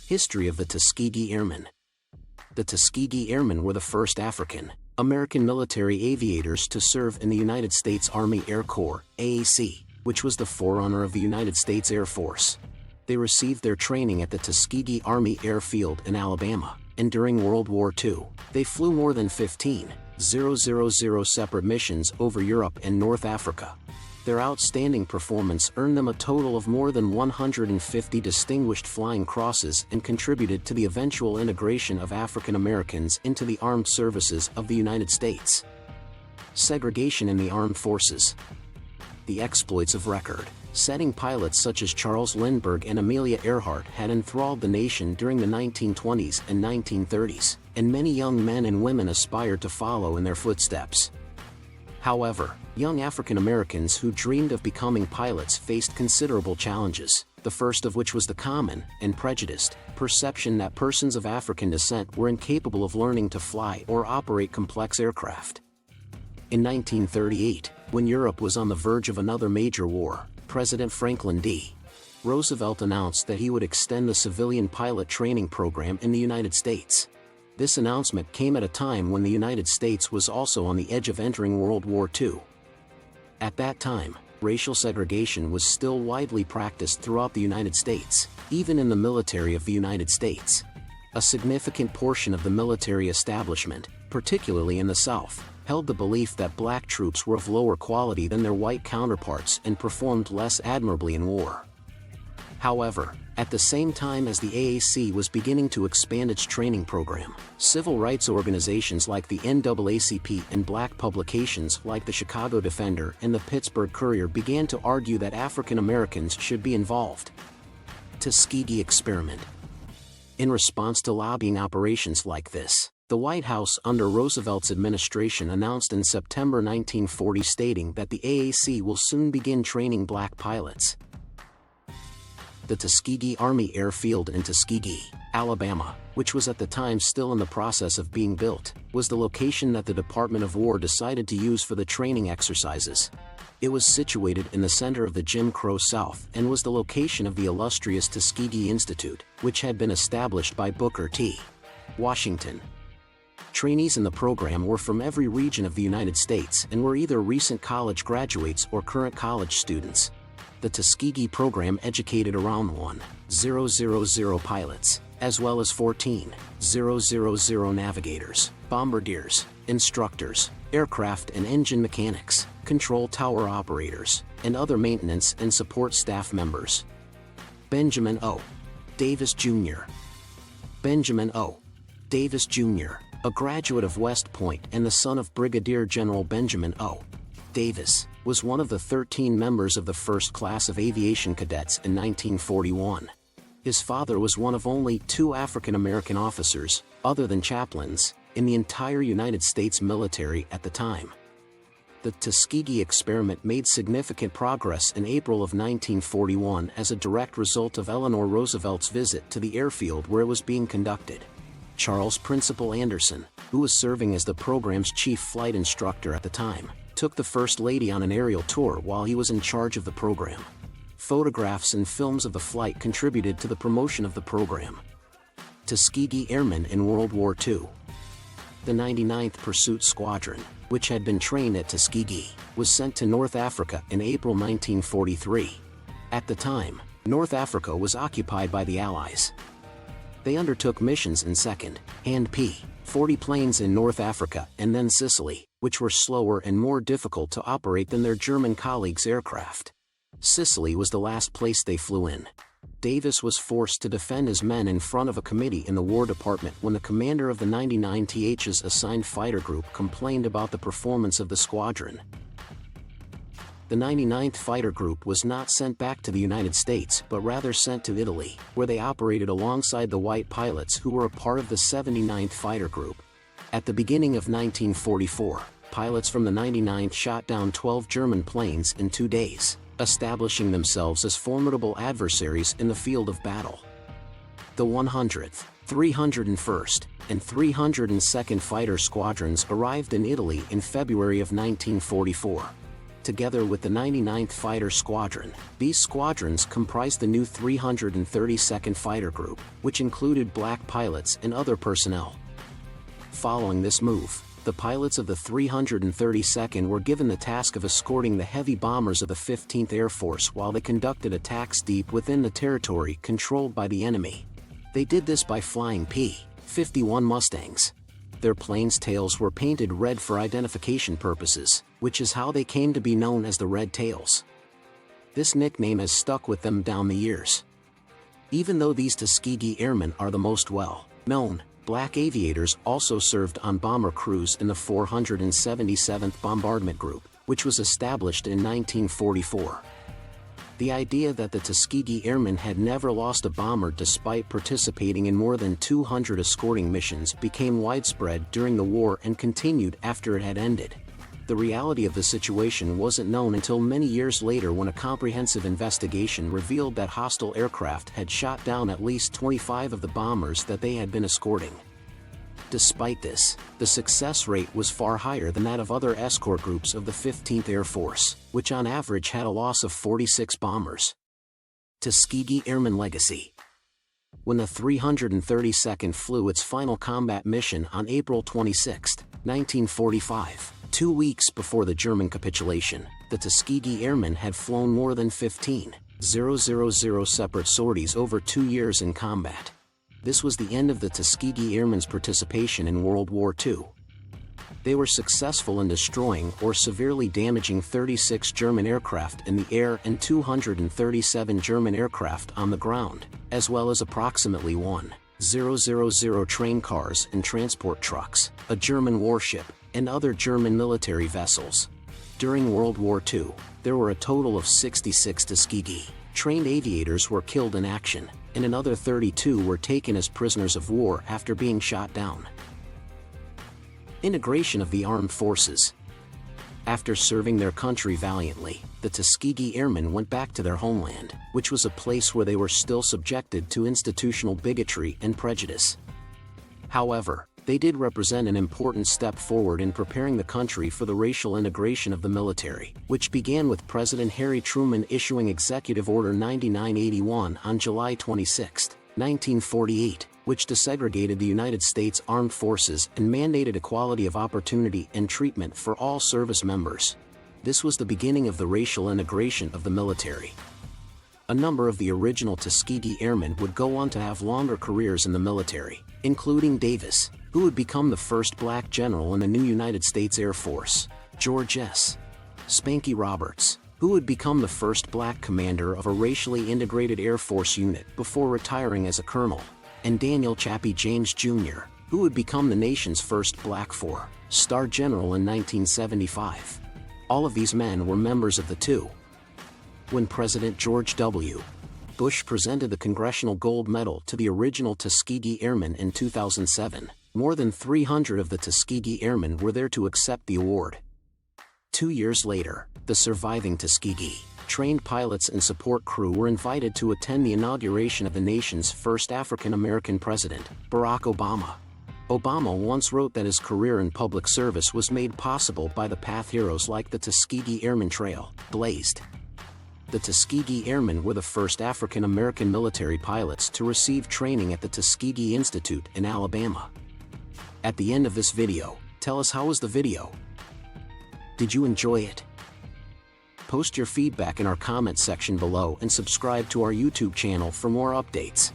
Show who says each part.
Speaker 1: History of the Tuskegee Airmen. The Tuskegee Airmen were the first African-American military aviators to serve in the United States Army Air Corps, AAC, which was the forerunner of the United States Air Force. They received their training at the Tuskegee Army Airfield in Alabama, and during World War II, they flew more than 15,000 separate missions over Europe and North Africa. Their outstanding performance earned them a total of more than 150 distinguished flying crosses and contributed to the eventual integration of African Americans into the armed services of the United States. Segregation in the armed forces. The exploits of record-setting pilots such as Charles Lindbergh and Amelia Earhart had enthralled the nation during the 1920s and 1930s, and many young men and women aspired to follow in their footsteps. However, young African Americans who dreamed of becoming pilots faced considerable challenges, the first of which was the common, and prejudiced, perception that persons of African descent were incapable of learning to fly or operate complex aircraft. In 1938, when Europe was on the verge of another major war, President Franklin D. Roosevelt announced that he would extend the civilian pilot training program in the United States. This announcement came at a time when the United States was also on the edge of entering World War II. At that time, racial segregation was still widely practiced throughout the United States, even in the military of the United States. A significant portion of the military establishment, particularly in the South, held the belief that black troops were of lower quality than their white counterparts and performed less admirably in war. However, at the same time as the AAC was beginning to expand its training program, civil rights organizations like the NAACP and black publications like the Chicago Defender and the Pittsburgh Courier began to argue that African Americans should be involved. Tuskegee Experiment. In response to lobbying operations like this, the White House under Roosevelt's administration announced in September 1940 stating that the AAC will soon begin training black pilots. The Tuskegee Army Airfield in Tuskegee, Alabama, which was at the time still in the process of being built, was the location that the Department of War decided to use for the training exercises. It was situated in the center of the Jim Crow South and was the location of the illustrious Tuskegee Institute, which had been established by Booker T. Washington. Trainees in the program were from every region of the United States and were either recent college graduates or current college students. The Tuskegee program educated around 1,000 pilots, as well as 14,000 navigators, bombardiers, instructors, aircraft and engine mechanics, control tower operators, and other maintenance and support staff members. Benjamin O. Davis Jr. Benjamin O. Davis Jr., a graduate of West Point and the son of Brigadier General Benjamin O. Davis, was one of the 13 members of the first class of aviation cadets in 1941. His father was one of only 2 African American officers, other than chaplains, in the entire United States military at the time. The Tuskegee Experiment made significant progress in April of 1941 as a direct result of Eleanor Roosevelt's visit to the airfield where it was being conducted. Charles Principal Anderson, who was serving as the program's chief flight instructor at the time, took the First Lady on an aerial tour while he was in charge of the program. Photographs and films of the flight contributed to the promotion of the program. Tuskegee Airmen in World War II. The 99th Pursuit Squadron, which had been trained at Tuskegee, was sent to North Africa in April 1943. At the time, North Africa was occupied by the Allies. They undertook missions in second-hand P-40 planes in North Africa and then Sicily, which were slower and more difficult to operate than their German colleagues' aircraft. Sicily was the last place they flew in. Davis was forced to defend his men in front of a committee in the War Department when the commander of the 99th's assigned fighter group complained about the performance of the squadron. The 99th Fighter Group was not sent back to the United States but rather sent to Italy, where they operated alongside the white pilots who were a part of the 79th Fighter Group. At the beginning of 1944, pilots from the 99th shot down 12 German planes in 2 days, establishing themselves as formidable adversaries in the field of battle. The 100th, 301st, and 302nd Fighter Squadrons arrived in Italy in February of 1944. together with the 99th Fighter Squadron. These squadrons comprised the new 332nd Fighter Group, which included black pilots and other personnel. Following this move, the pilots of the 332nd were given the task of escorting the heavy bombers of the 15th Air Force while they conducted attacks deep within the territory controlled by the enemy. They did this by flying P-51 Mustangs. Their planes' tails were painted red for identification purposes, which is how they came to be known as the Red Tails. This nickname has stuck with them down the years. Even though these Tuskegee Airmen are the most well-known, black aviators also served on bomber crews in the 477th Bombardment Group, which was established in 1944. The idea that the Tuskegee Airmen had never lost a bomber despite participating in more than 200 escorting missions became widespread during the war and continued after it had ended. The reality of the situation wasn't known until many years later when a comprehensive investigation revealed that hostile aircraft had shot down at least 25 of the bombers that they had been escorting. Despite this, the success rate was far higher than that of other escort groups of the 15th Air Force, which on average had a loss of 46 bombers. Tuskegee Airmen Legacy. When the 332nd flew its final combat mission on April 26, 1945, 2 weeks before the German capitulation, the Tuskegee Airmen had flown more than 15,000 separate sorties over 2 years in combat. This was the end of the Tuskegee Airmen's participation in World War II. They were successful in destroying or severely damaging 36 German aircraft in the air and 237 German aircraft on the ground, as well as approximately 1,000 train cars and transport trucks, a German warship, and other German military vessels. During World War II, there were a total of 66 Tuskegee trained aviators were killed in action, and another 32 were taken as prisoners of war after being shot down. Integration of the armed forces. After serving their country valiantly, the Tuskegee Airmen went back to their homeland, which was a place where they were still subjected to institutional bigotry and prejudice. However, they did represent an important step forward in preparing the country for the racial integration of the military, which began with President Harry Truman issuing Executive Order 9981 on July 26, 1948, which desegregated the United States Armed Forces and mandated equality of opportunity and treatment for all service members. This was the beginning of the racial integration of the military. A number of the original Tuskegee Airmen would go on to have longer careers in the military, including Davis, who would become the first black general in the new United States Air Force, George S. Spanky Roberts, who would become the first black commander of a racially integrated Air Force unit before retiring as a colonel, and Daniel Chappie James Jr., who would become the nation's first black four-star general in 1975. All of these men were members of the two. When President George W. Bush presented the Congressional Gold Medal to the original Tuskegee Airmen in 2007, more than 300 of the Tuskegee Airmen were there to accept the award. 2 years later, the surviving Tuskegee trained pilots and support crew were invited to attend the inauguration of the nation's first African-American president, Barack Obama. Obama once wrote that his career in public service was made possible by the path heroes like the Tuskegee Airmen Trail blazed. The Tuskegee Airmen were the first African-American military pilots to receive training at the Tuskegee Institute in Alabama. At the end of this video, tell us how was the video? Did you enjoy it? Post your feedback in our comment section below and subscribe to our YouTube channel for more updates.